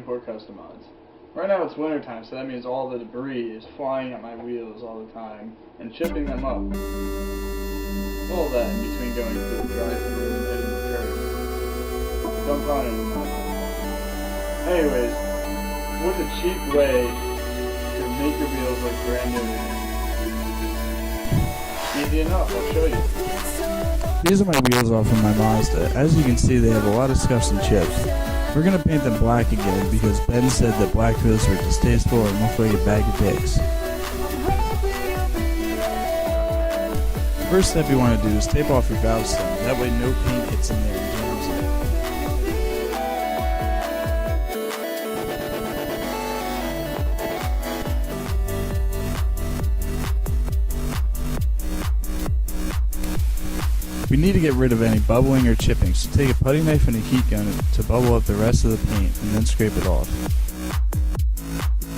24 custom mods. Right now it's wintertime, so that means all the debris is flying at my wheels all the time and chipping them up. All that in between going through the drive-thru and hitting the curb. Don't tell anyone that. Anyways, what's a cheap way to make your wheels look brand new again? Easy enough, I'll show you. These are my wheels off of my Mazda. As you can see, they have a lot of scuffs and chips. We're going to paint them black again because Ben said that black wheels were distasteful and look like a bag of dicks. The first step you want to do is tape off your valve stem. That way no paint gets in there and jams it. We need to get rid of any bubbling or chipping, so take a putty knife and a heat gun to bubble up the rest of the paint and then scrape it off.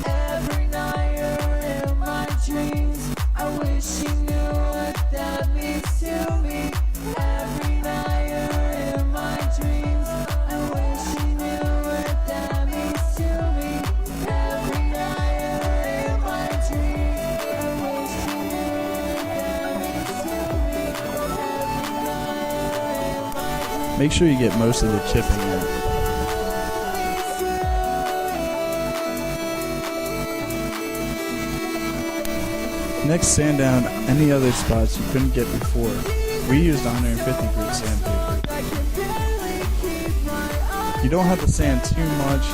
Every night you're in my dreams. I wish you knew what that means to me. Every night you're in my dreams. I wish you knew what that means to me. Every night you're in my dreams. I wish you knew what that means to me. Make sure you get most of the chipping out. Next, sand down any other spots you couldn't get before. We used 150 grit sandpaper. You don't have to sand too much,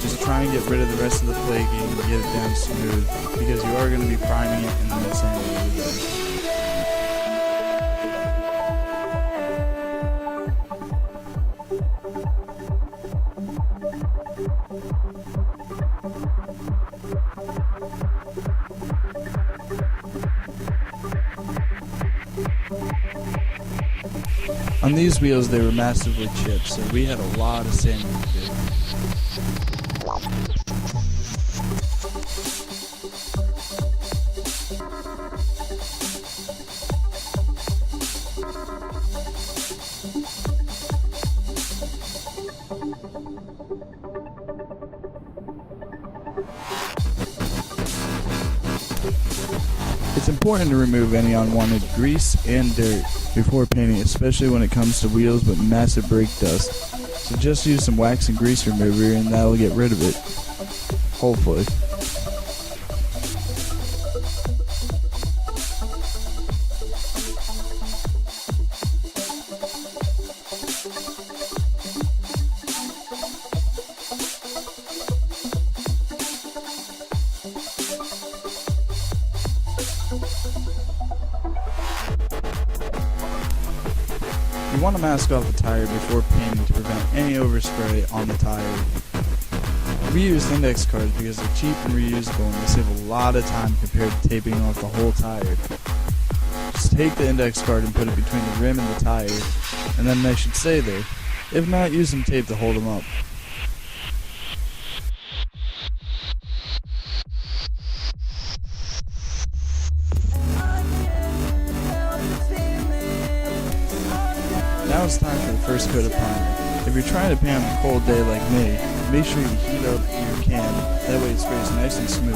just try and get rid of the rest of the flaking and get it down smooth, because you are going to be priming it and then sanding it again. On these wheels, they were massively chipped, so we had a lot of sanding to do. It's important to remove any unwanted grease and dirt before painting, especially when it comes to wheels with massive brake dust. So just use some wax and grease remover and that'll get rid of it. Hopefully. You want to mask off the tire before painting to prevent any overspray on the tire. We use index cards because they're cheap and reusable and they save a lot of time compared to taping off the whole tire. Just take the index card and put it between the rim and the tire, and then they should stay there. If not, use some tape to hold them up. Now it's time for the first coat of primer. If you're trying to paint on a cold day like me, make sure you heat up your can, that way it sprays nice and smooth.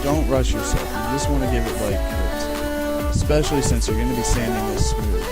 Don't rush yourself, you just want to give it light coats, especially since you're going to be sanding this smooth.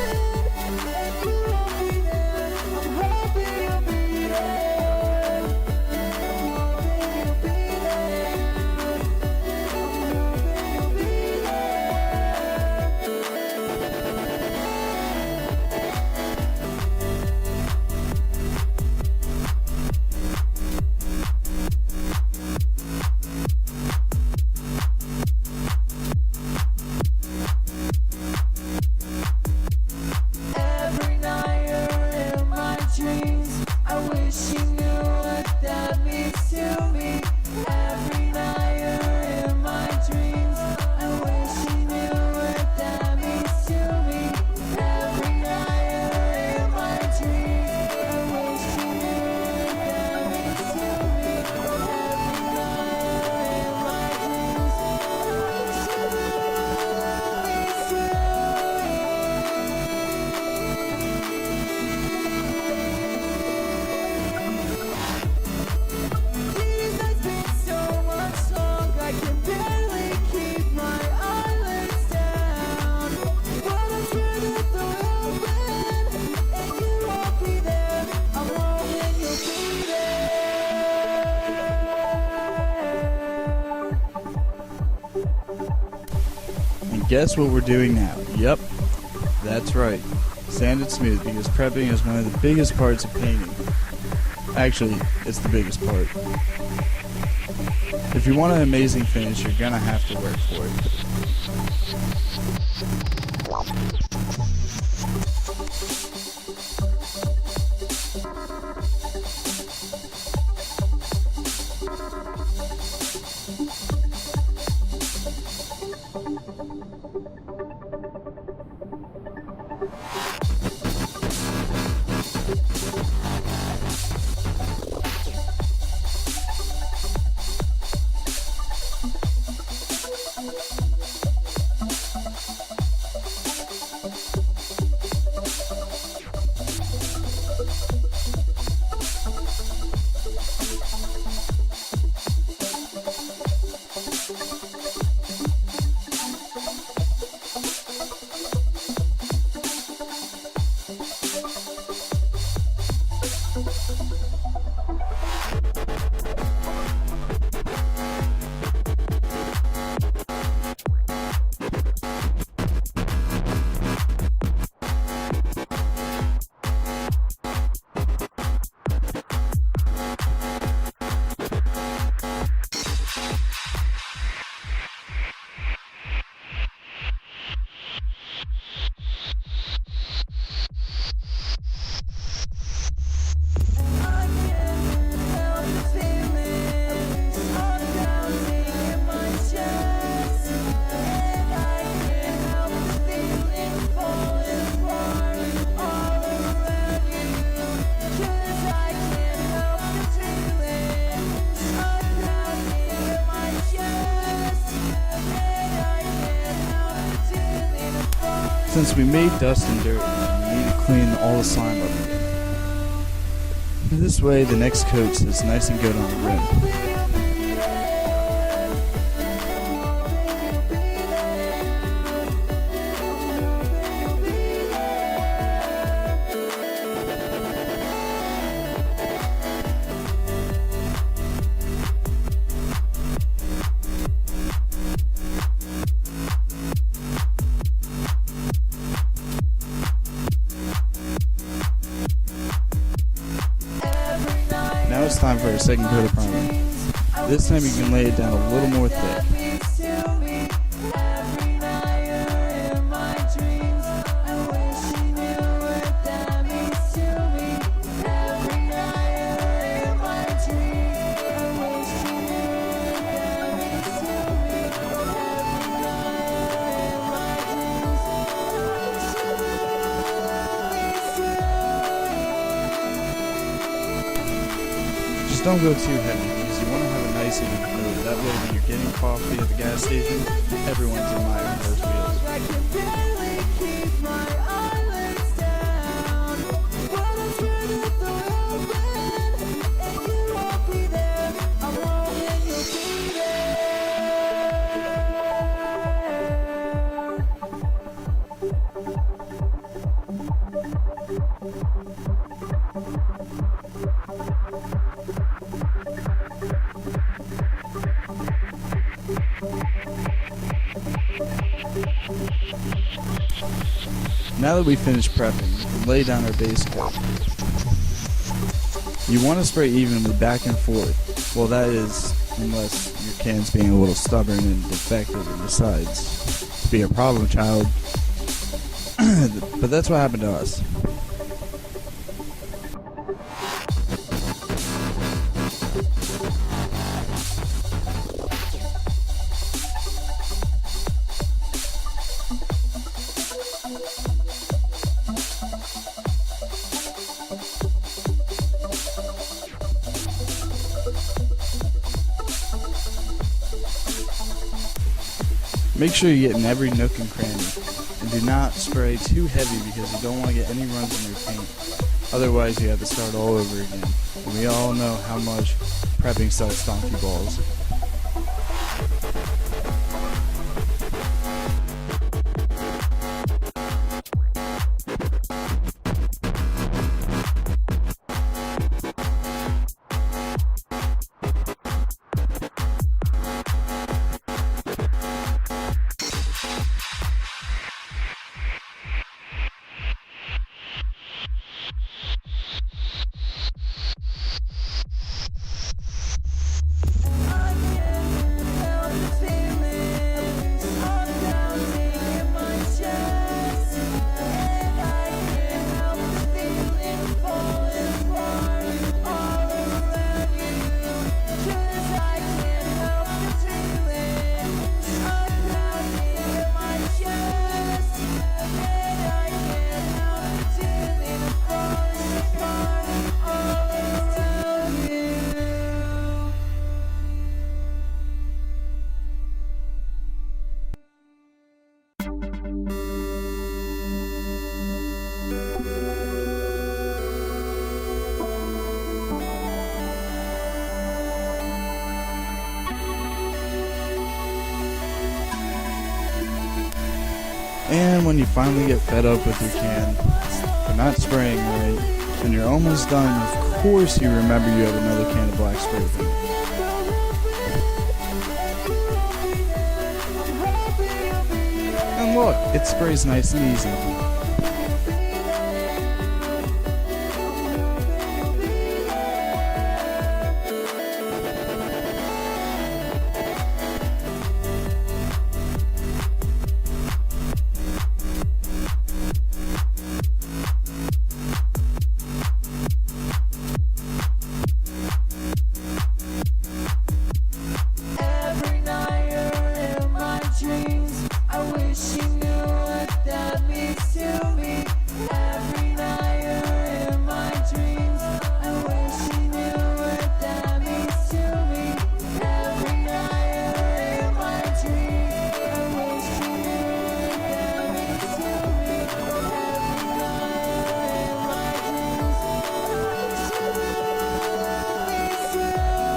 guess what we're doing now? Yep, that's right. Sanded smooth, because prepping is one of the biggest parts of painting. Actually, it's the biggest part. If you want an amazing finish, you're gonna have to work for it. Since we made dust and dirt, we need to clean all the slime up again. This way, the next coat sits nice and good on the rim. Now it's time for our second coat of primer. This time you can lay it down a little more thick. Just don't go too heavy, because you want to have a nice even coat. That way when you're getting coffee at the gas station, everyone's admiring those wheels. I can barely keep my eyelids down. But it's good at the open, and you won't be there. I'm hoping you'll be there. Now that we finished prepping, we can lay down our base coat. You want to spray evenly back and forth. Well, that is, unless your can's being a little stubborn and defective and decides to be a problem child. But that's what happened to us. Make sure you get in every nook and cranny, and do not spray too heavy because you don't want to get any runs in your paint. Otherwise you have to start all over again, and we all know how much prepping sucks donkey balls. And when you finally get fed up with your can for not spraying right, and you're almost done, of course you remember you have another can of black spray paint. And look, it sprays nice and easy. Every night you're in my dreams. I wish you knew what that means to me. Every night you're in my dreams. I wish you knew what that means to me. Every night you're in my dreams. I wish you knew what that means to me. Every night you're in my dreams. I wish you knew what that means to me.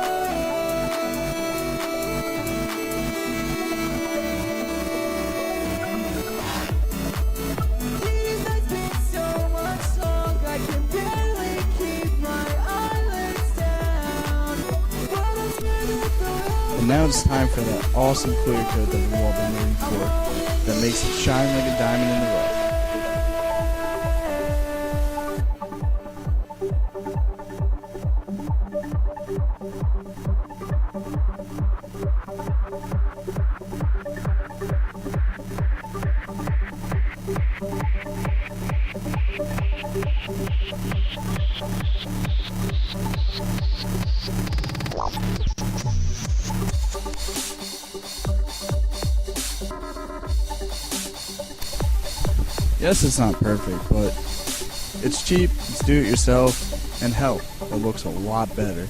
These nights been so much long, I can barely keep my eyelids down. But I'm scared of the world. And now it's time for that awesome clear coat that we've all been waiting for, that makes it shine like a diamond in the rough. Yes, it's not perfect, but it's cheap, it's do-it-yourself, and hell, it looks a lot better.